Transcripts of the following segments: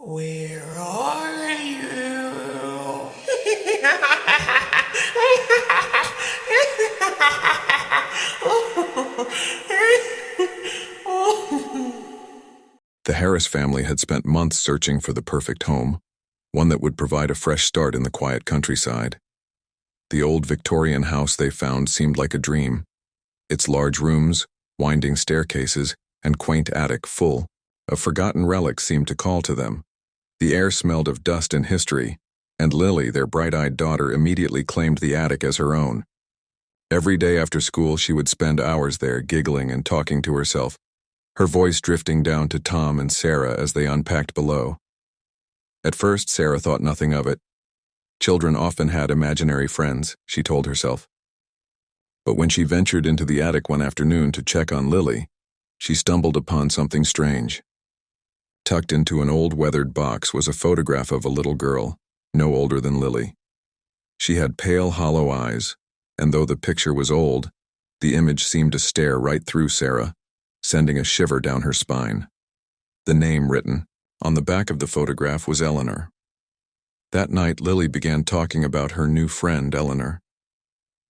Where are you? The Harris family had spent months searching for the perfect home, one that would provide a fresh start in the quiet countryside. The old Victorian house they found seemed like a dream, its large rooms, winding staircases, and quaint attic full of forgotten relics seemed to call to them. The air smelled of dust and history, and Lily, their bright-eyed daughter, immediately claimed the attic as her own. Every day after school she would spend hours there giggling and talking to herself, her voice drifting down to Tom and Sarah as they unpacked below. At first, Sarah thought nothing of it. Children often had imaginary friends, she told herself. But when she ventured into the attic one afternoon to check on Lily, she stumbled upon something strange. Tucked into an old weathered box was a photograph of a little girl, no older than Lily. She had pale, hollow eyes, and though the picture was old, the image seemed to stare right through Sarah, sending a shiver down her spine. The name written on the back of the photograph was Eleanor. That night, Lily began talking about her new friend, Eleanor.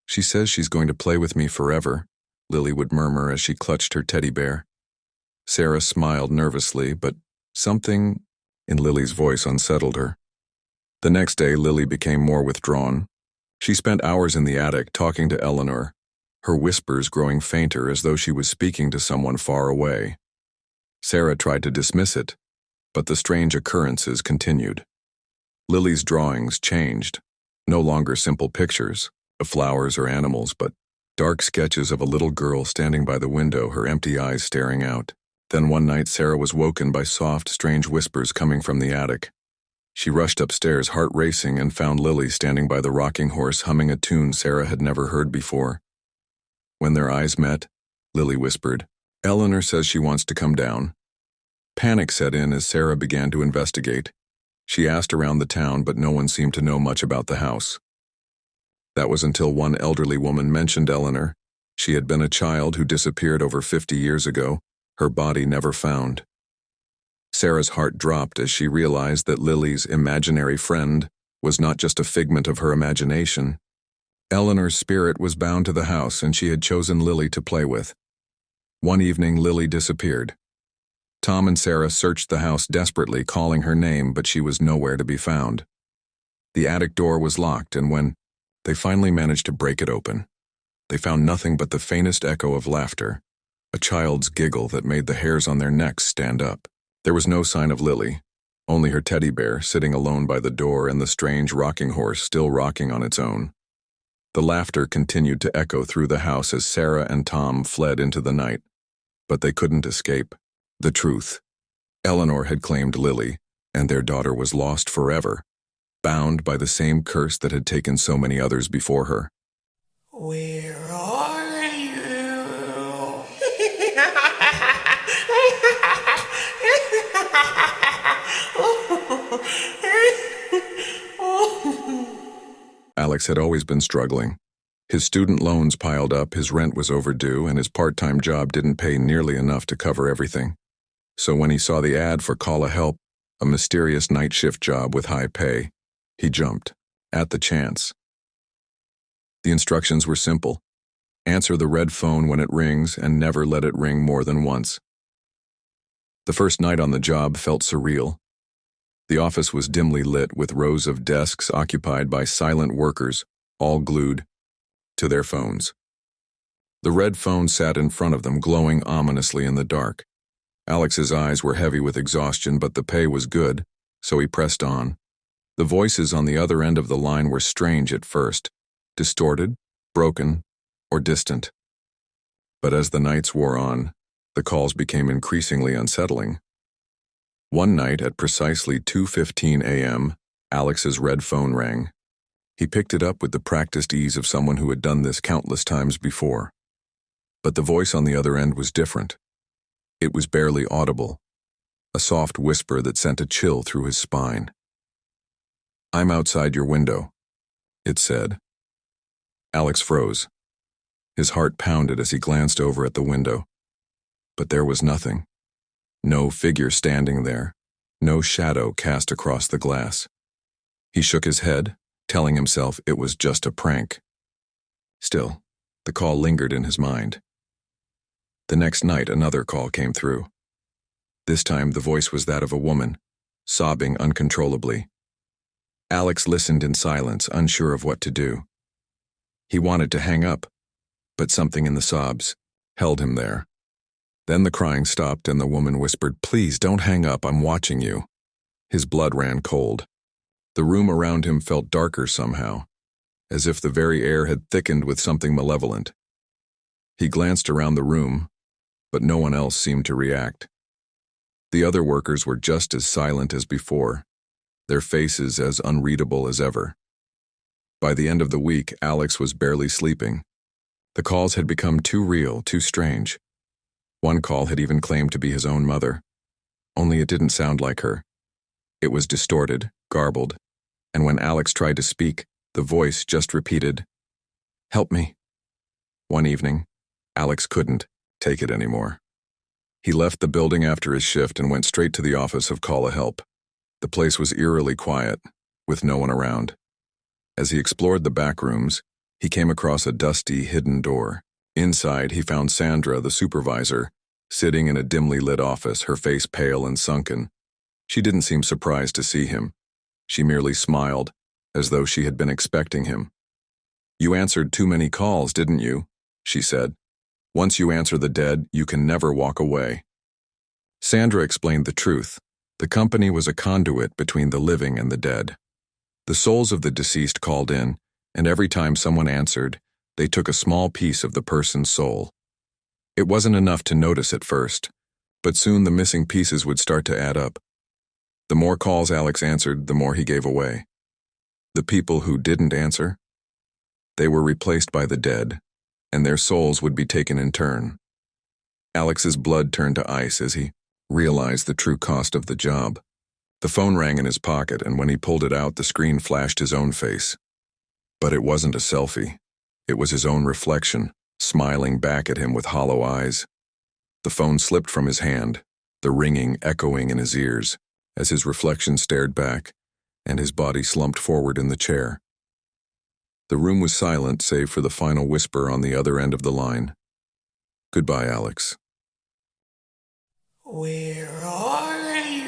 "She says she's going to play with me forever," Lily would murmur as she clutched her teddy bear. Sarah smiled nervously, but something in Lily's voice unsettled her. The next day, Lily became more withdrawn. She spent hours in the attic talking to Eleanor, her whispers growing fainter as though she was speaking to someone far away. Sarah tried to dismiss it, but the strange occurrences continued. Lily's drawings changed, no longer simple pictures of flowers or animals, but dark sketches of a little girl standing by the window, her empty eyes staring out. Then one night Sarah was woken by soft, strange whispers coming from the attic. She rushed upstairs, heart racing, and found Lily standing by the rocking horse humming a tune Sarah had never heard before. When their eyes met, Lily whispered, "Eleanor says she wants to come down." Panic set in as Sarah began to investigate. She asked around the town, but no one seemed to know much about the house. That was until one elderly woman mentioned Eleanor. She had been a child who disappeared over 50 years ago, her body never found. Sarah's heart dropped as she realized that Lily's imaginary friend was not just a figment of her imagination. Eleanor's spirit was bound to the house, and she had chosen Lily to play with. One evening, Lily disappeared. Tom and Sarah searched the house desperately, calling her name, but she was nowhere to be found. The attic door was locked, and when they finally managed to break it open, they found nothing but the faintest echo of laughter, a child's giggle that made the hairs on their necks stand up. There was no sign of Lily, only her teddy bear sitting alone by the door and the strange rocking horse still rocking on its own. The laughter continued to echo through the house as Sarah and Tom fled into the night, but they couldn't escape the truth. Eleanor had claimed Lily, and their daughter was lost forever, bound by the same curse that had taken so many others before her. Where are you? Alex had always been struggling. His student loans piled up, his rent was overdue, and his part-time job didn't pay nearly enough to cover everything. So when he saw the ad for Call a Help, a mysterious night shift job with high pay, he jumped at the chance. The instructions were simple. Answer the red phone when it rings and never let it ring more than once. The first night on the job felt surreal. The office was dimly lit with rows of desks occupied by silent workers, all glued to their phones. The red phone sat in front of them, glowing ominously in the dark. Alex's eyes were heavy with exhaustion, but the pay was good, so he pressed on. The voices on the other end of the line were strange at first, distorted, broken, or distant. But as the nights wore on, the calls became increasingly unsettling. One night at precisely 2:15 a.m., Alex's red phone rang. He picked it up with the practiced ease of someone who had done this countless times before. But the voice on the other end was different. It was barely audible, a soft whisper that sent a chill through his spine. "I'm outside your window," it said. Alex froze. His heart pounded as he glanced over at the window. But there was nothing. No figure standing there, no shadow cast across the glass. He shook his head, telling himself it was just a prank. Still, the call lingered in his mind. The next night, another call came through. This time, the voice was that of a woman, sobbing uncontrollably. Alex listened in silence, unsure of what to do. He wanted to hang up, but something in the sobs held him there. Then the crying stopped and the woman whispered, "Please don't hang up, I'm watching you." His blood ran cold. The room around him felt darker somehow, as if the very air had thickened with something malevolent. He glanced around the room, but no one else seemed to react. The other workers were just as silent as before, their faces as unreadable as ever. By the end of the week, Alex was barely sleeping. The calls had become too real, too strange. One call had even claimed to be his own mother, only it didn't sound like her. It was distorted, garbled, and when Alex tried to speak, the voice just repeated, "Help me." One evening, Alex couldn't take it anymore. He left the building after his shift and went straight to the office of Call a Help. The place was eerily quiet, with no one around. As he explored the back rooms, he came across a dusty, hidden door. Inside, he found Sandra, the supervisor, sitting in a dimly lit office, her face pale and sunken. She didn't seem surprised to see him. She merely smiled, as though she had been expecting him. "You answered too many calls, didn't you?" she said. "Once you answer the dead, you can never walk away." Sandra explained the truth. The company was a conduit between the living and the dead. The souls of the deceased called in, and every time someone answered, they took a small piece of the person's soul. It wasn't enough to notice at first, but soon the missing pieces would start to add up. The more calls Alex answered, the more he gave away. The people who didn't answer, they were replaced by the dead, and their souls would be taken in turn. Alex's blood turned to ice as he realized the true cost of the job. The phone rang in his pocket, and when he pulled it out, the screen flashed his own face. But it wasn't a selfie. It was his own reflection, smiling back at him with hollow eyes. The phone slipped from his hand, the ringing echoing in his ears, as his reflection stared back, and his body slumped forward in the chair. The room was silent, save for the final whisper on the other end of the line. "Goodbye, Alex." Where are you?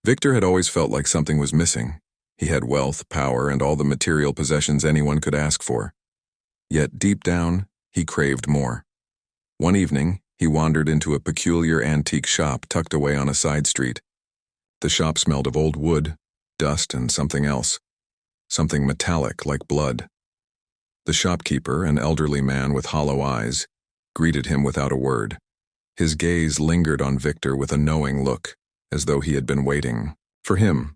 Victor had always felt like something was missing. He had wealth, power, and all the material possessions anyone could ask for. Yet deep down, he craved more. One evening, he wandered into a peculiar antique shop tucked away on a side street. The shop smelled of old wood, dust, and something else. Something metallic like blood. The shopkeeper, an elderly man with hollow eyes, greeted him without a word. His gaze lingered on Victor with a knowing look, as though he had been waiting for him.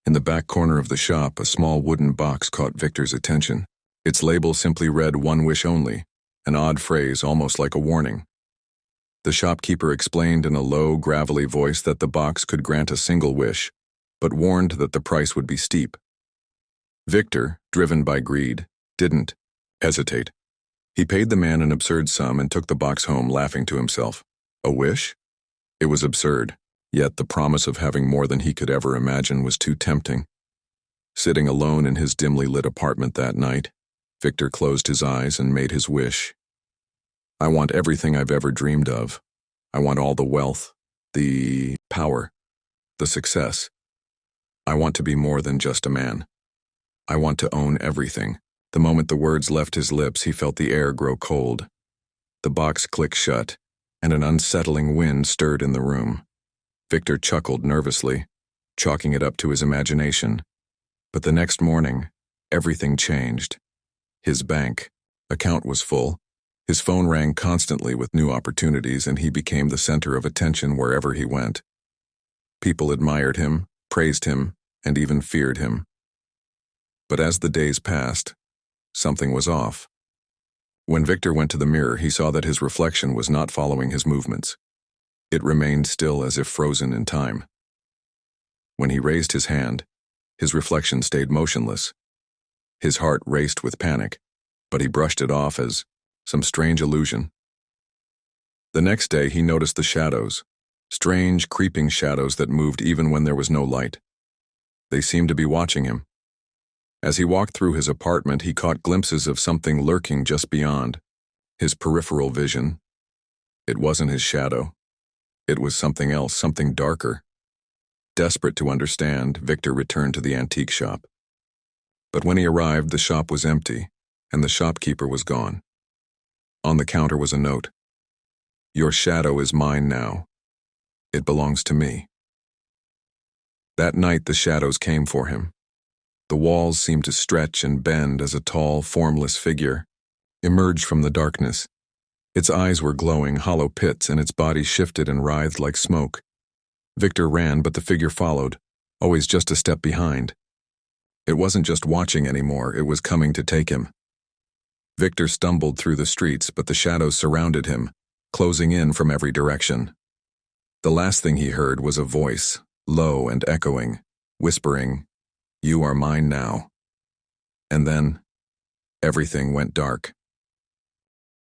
In the back corner of the shop, a small wooden box caught Victor's attention. Its label simply read "One wish only," an odd phrase almost like a warning. The shopkeeper explained in a low, gravelly voice that the box could grant a single wish, but warned that the price would be steep. Victor, driven by greed, didn't hesitate. He paid the man an absurd sum and took the box home, laughing to himself. A wish? It was absurd, yet the promise of having more than he could ever imagine was too tempting. Sitting alone in his dimly lit apartment that night, Victor closed his eyes and made his wish. "I want everything I've ever dreamed of. I want all the wealth, the power, the success. I want to be more than just a man. I want to own everything." The moment the words left his lips, he felt the air grow cold. The box clicked shut, and an unsettling wind stirred in the room. Victor chuckled nervously, chalking it up to his imagination. But the next morning, everything changed. His bank account was full. His phone rang constantly with new opportunities, and he became the center of attention wherever he went. People admired him, praised him, and even feared him. But as the days passed, something was off. When Victor went to the mirror, he saw that his reflection was not following his movements. It remained still, as if frozen in time. When he raised his hand, his reflection stayed motionless. His heart raced with panic, but he brushed it off as some strange illusion. The next day he noticed the shadows, strange, creeping shadows that moved even when there was no light. They seemed to be watching him. As he walked through his apartment, he caught glimpses of something lurking just beyond, his peripheral vision. It wasn't his shadow. It was something else, something darker. Desperate to understand, Victor returned to the antique shop. But when he arrived, the shop was empty, and the shopkeeper was gone. On the counter was a note. "Your shadow is mine now. It belongs to me." That night the shadows came for him. The walls seemed to stretch and bend as a tall, formless figure emerged from the darkness. Its eyes were glowing, hollow pits, and its body shifted and writhed like smoke. Victor ran, but the figure followed, always just a step behind. It wasn't just watching anymore, it was coming to take him. Victor stumbled through the streets, but the shadows surrounded him, closing in from every direction. The last thing he heard was a voice, low and echoing, whispering, "You are mine now." And then, everything went dark.